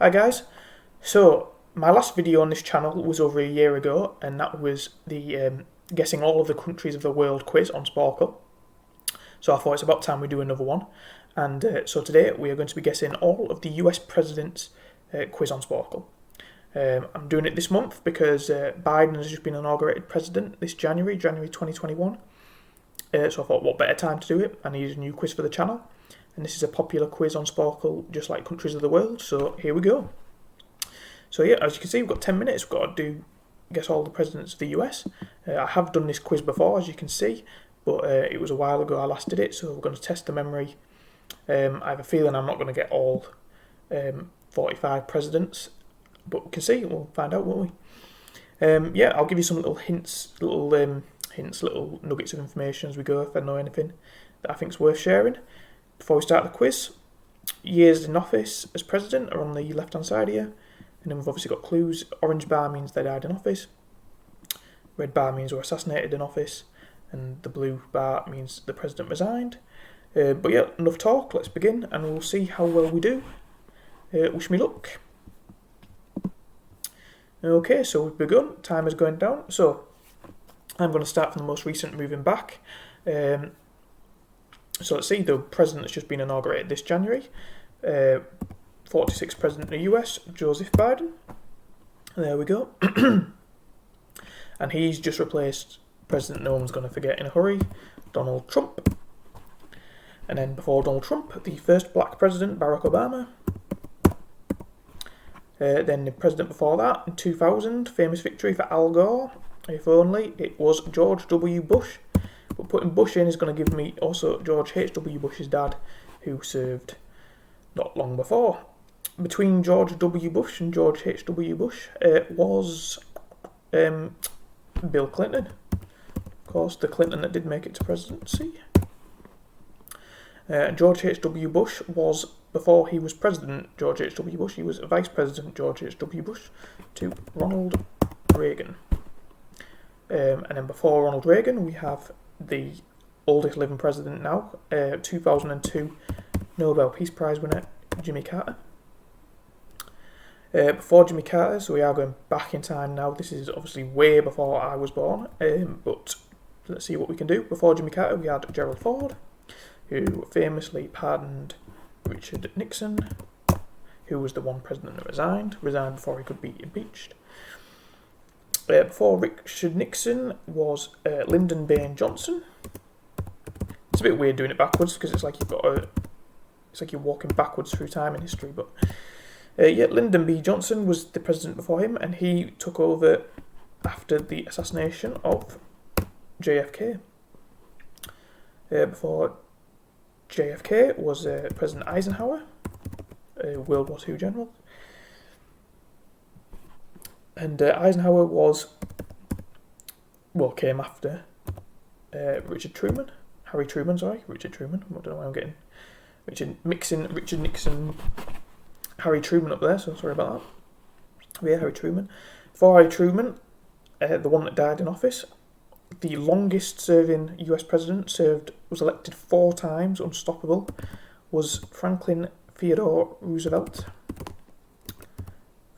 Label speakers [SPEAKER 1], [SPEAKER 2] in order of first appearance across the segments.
[SPEAKER 1] Hi guys, so my last video on this channel was over a year ago, and that was the guessing all of the countries of the world quiz on Sporcle. So I thought it's about time we do another one, and so today we are going to be guessing all of the US presidents quiz on Sporcle. I'm doing it this month because Biden has just been inaugurated president this January 2021. So I thought, what better time to do it? I needed a new quiz for the channel. And this is a popular quiz on Sporcle, just like countries of the world, so here we go. So yeah, as you can see, we've got 10 minutes, we've got to guess all the presidents of the US. I have done this quiz before, as you can see, but it was a while ago I last did it, so we're going to test the memory. I have a feeling I'm not going to get all 45 presidents, but we can see, we'll find out, won't we? Yeah, I'll give you some little hints, little nuggets of information as we go, if I know anything that I think is worth sharing. Before we start the quiz, years in office as president are on the left-hand side here. And then we've obviously got clues. Orange bar means they died in office. Red bar means were assassinated in office. And the blue bar means the president resigned. But yeah, enough talk. Let's begin and we'll see how well we do. Wish me luck. Okay, so we've begun. Time is going down. So I'm going to start from the most recent, moving back. So let's see, the president has just been inaugurated this January. 46th president of the US, Joseph Biden. There we go. And he's just replaced president no one's going to forget in a hurry, Donald Trump. And then before Donald Trump, the first black president, Barack Obama. Then the president before that, in 2000, famous victory for Al Gore. If only it was George W. Bush. But putting Bush in is going to give me also George H.W. Bush's dad, who served not long before. Between George W. Bush and George H.W. Bush was Bill Clinton. Of course, the Clinton that did make it to presidency. George H.W. Bush was, before he was President George H.W. Bush, he was Vice President George H.W. Bush to Ronald Reagan. And then before Ronald Reagan, we have the oldest living president now, 2002 Nobel Peace Prize winner, Jimmy Carter. Before Jimmy Carter, so we are going back in time now. This is obviously way before I was born, but let's see what we can do. Before Jimmy Carter, we had Gerald Ford, who famously pardoned Richard Nixon, who was the one president that resigned before he could be impeached. Before Richard Nixon was Lyndon Baines Johnson. It's a bit weird doing it backwards because it's like you're walking backwards through time in history. But yeah, Lyndon B. Johnson was the president before him, and he took over after the assassination of JFK. Before JFK was President Eisenhower, World War II general. And Eisenhower came after Richard Truman. I don't know why I'm getting Richard Nixon, Harry Truman up there, so sorry about that. Yeah, Harry Truman. Before Harry Truman, the one that died in office, the longest serving US president, was elected 4 times, unstoppable, was Franklin Theodore Roosevelt.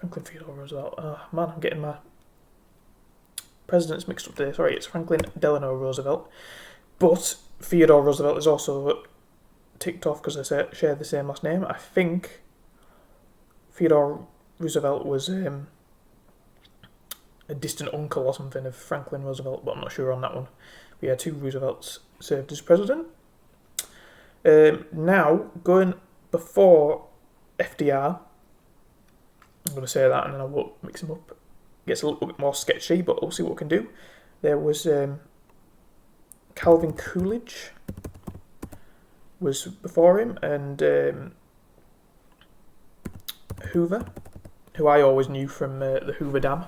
[SPEAKER 1] Oh man, I'm getting my presidents mixed up there. Sorry, it's Franklin Delano Roosevelt. But Theodore Roosevelt is also ticked off because they share the same last name. I think Theodore Roosevelt was a distant uncle or something of Franklin Roosevelt, but I'm not sure on that one. But yeah, 2 Roosevelts served as president. Now, going before FDR, I'm going to say that and then I won't mix them up. It gets a little bit more sketchy, but we'll see what we can do. There was Calvin Coolidge was before him, and Hoover, who I always knew from the Hoover Dam,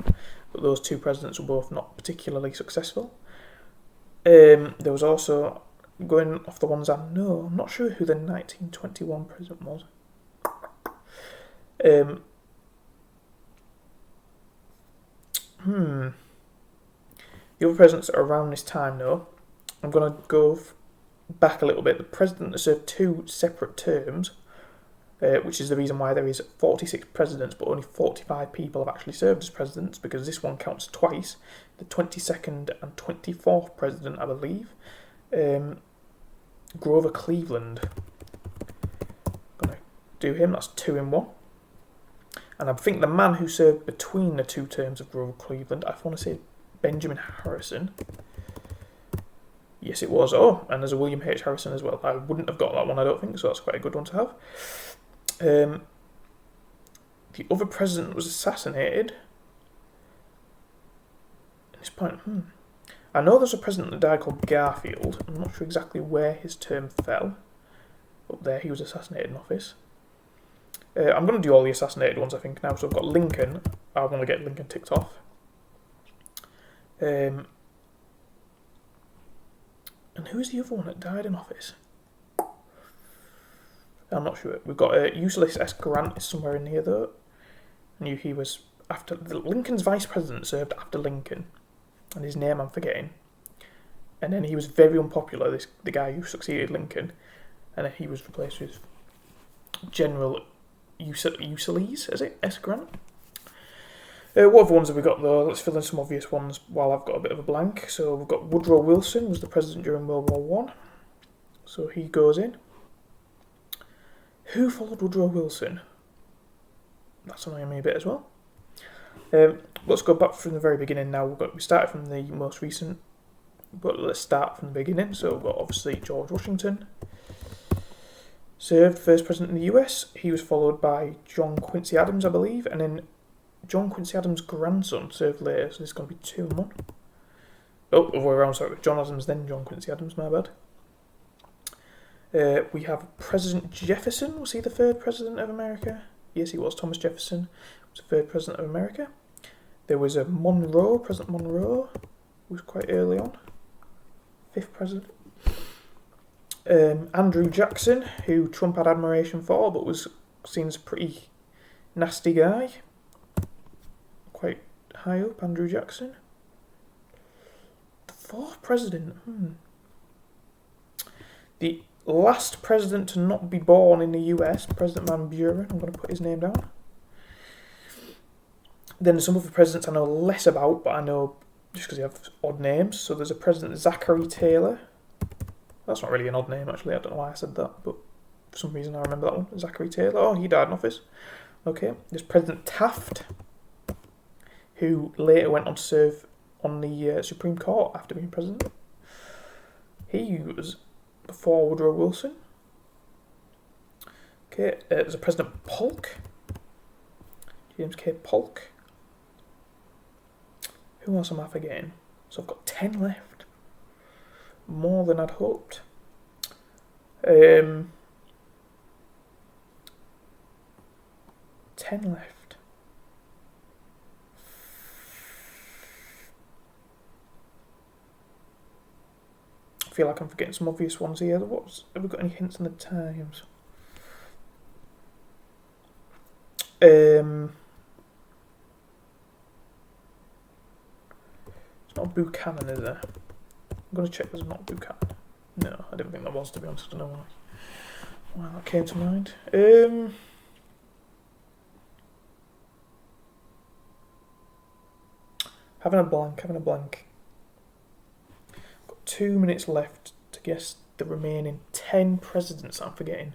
[SPEAKER 1] but those 2 presidents were both not particularly successful. There was also, going off the ones I know, I'm not sure who the 1921 president was. The other presidents are around this time though. I'm going to go back a little bit. The president that served 2 separate terms which is the reason why there is 46 presidents, but only 45 people have actually served as presidents, because this one counts twice. The 22nd and 24th president, I believe. Grover Cleveland. I'm going to do him. That's 2 in 1. And I think the man who served between the 2 terms of Grover Cleveland, I want to say Benjamin Harrison. Yes, it was. Oh, and there's a William H. Harrison as well. I wouldn't have got that one, I don't think, so that's quite a good one to have. The other president was assassinated. At this point, I know there's a president that died called Garfield. I'm not sure exactly where his term fell. Up there, he was assassinated in office. I'm going to do all the assassinated ones, I think, now. So I've got Lincoln. I want to get Lincoln ticked off. And who's the other one that died in office? I'm not sure. We've got Ulysses S. Grant is somewhere in here, though. I knew he was after Lincoln's vice president served after Lincoln, and his name I'm forgetting. And then he was very unpopular. The guy who succeeded Lincoln, and then he was replaced with General Ulysses, is it? S. Grant. What other ones have we got, though? Let's fill in some obvious ones while I've got a bit of a blank. So we've got Woodrow Wilson was the president during World War I. So he goes in. Who followed Woodrow Wilson? That's annoying me a bit as well. Let's go back from the very beginning now. We started from the most recent, but let's start from the beginning. So we've got obviously George Washington. Served first president in the US. He was followed by John Quincy Adams, I believe, and then John Quincy Adams' grandson served later, so this is going to be 2 in 1. Oh, other way around, sorry. John Adams, then John Quincy Adams, my bad. We have President Jefferson. Was he the 3rd president of America? Yes, he was. Thomas Jefferson was the 3rd president of America. There was a Monroe, President Monroe, who was quite early on. 5th president. Andrew Jackson, who Trump had admiration for, but was seen as a pretty nasty guy. Quite high up, Andrew Jackson. The 4th president. The last president to not be born in the US, President Van Buren. I'm going to put his name down. Then there's some other presidents I know less about, but I know just because they have odd names. So there's a President Zachary Taylor. That's not really an odd name, actually. I don't know why I said that, but for some reason I remember that one. Zachary Taylor. Oh, he died in office. Okay. There's President Taft, who later went on to serve on the Supreme Court after being president. He was before Woodrow Wilson. Okay, there's a President Polk. James K. Polk. Who else am I forgetting? So I've got 10 left. More than I'd hoped. 10 left. I feel like I'm forgetting some obvious ones here. Have we got any hints on the times? It's not Buchanan, is there? I'm going to check there's not Buchanan. No, I didn't think that was, to be honest. I don't know why that came to mind. Having a blank. Got 2 minutes left to guess the remaining 10 presidents I'm forgetting.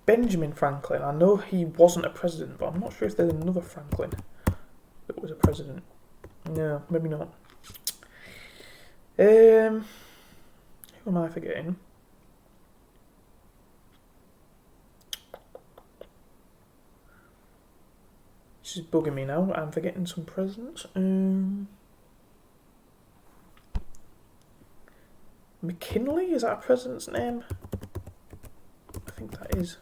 [SPEAKER 1] Benjamin Franklin. I know he wasn't a president, but I'm not sure if there's another Franklin that was a president. No, maybe not. Who am I forgetting? This is bugging me now. I'm forgetting some presidents. McKinley? Is that a president's name? I think that is.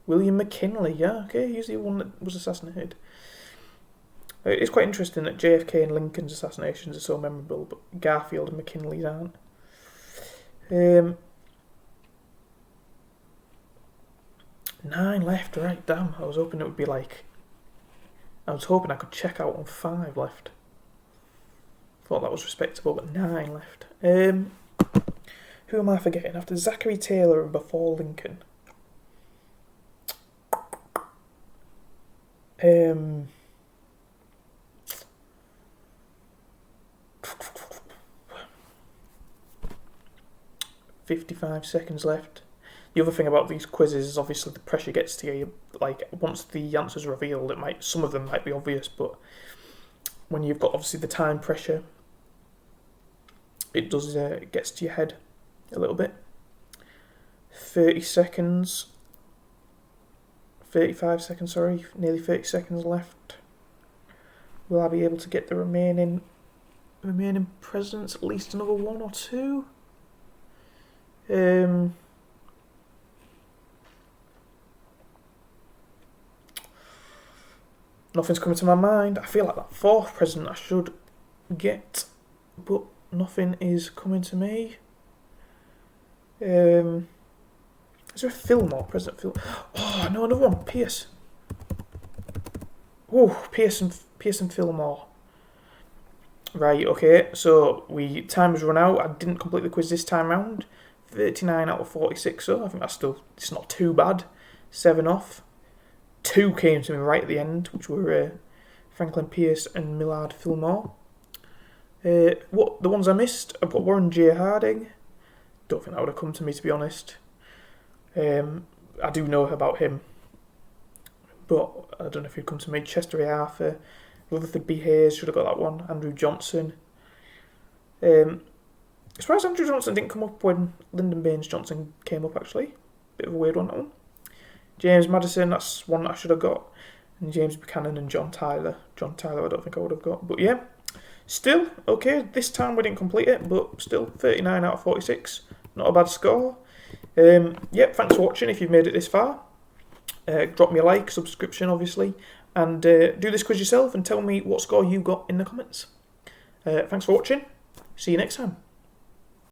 [SPEAKER 1] William McKinley, yeah, okay, he's the one that was assassinated. It's quite interesting that JFK and Lincoln's assassinations are so memorable, but Garfield and McKinley's aren't. 9 left, right, damn. I was hoping it would be like... I was hoping I could check out on 5 left. Thought that was respectable, but 9 left. Who am I forgetting? After Zachary Taylor and before Lincoln. 55 seconds left. The other thing about these quizzes is obviously the pressure gets to you. Like, once the answer's revealed, some of them might be obvious, but when you've got obviously the time pressure, it gets to your head a little bit. 30 seconds. 35 seconds, sorry. Nearly 30 seconds left. Will I be able to get the remaining presidents? At least another 1 or 2? Nothing's coming to my mind. I feel like that 4th president I should get, but nothing is coming to me. Is there a Fillmore? President Fillmore? Oh, no, another one. Pierce. Oh, Pierce and Fillmore. Right, okay, so time has run out. I didn't complete the quiz this time round. 39 out of 46, so I think it's not too bad. 7 off. 2 came to me right at the end, which were Franklin Pierce and Millard Fillmore. The ones I missed, I've got Warren J. Harding. Don't think that would have come to me, to be honest. I do know about him, but I don't know if he'd come to me. Chester A. Arthur, Rutherford B. Hayes, should have got that one. Andrew Johnson. As far as Andrew Johnson didn't come up when Lyndon Baines Johnson came up, actually. Bit of a weird one, that one. James Madison, that's one that I should have got. And James Buchanan and John Tyler. John Tyler I don't think I would have got. But yeah, still, okay, this time we didn't complete it, but still 39 out of 46. Not a bad score. Yep, thanks for watching if you've made it this far. Drop me a like, subscription obviously, and do this quiz yourself and tell me what score you got in the comments. Thanks for watching. See you next time.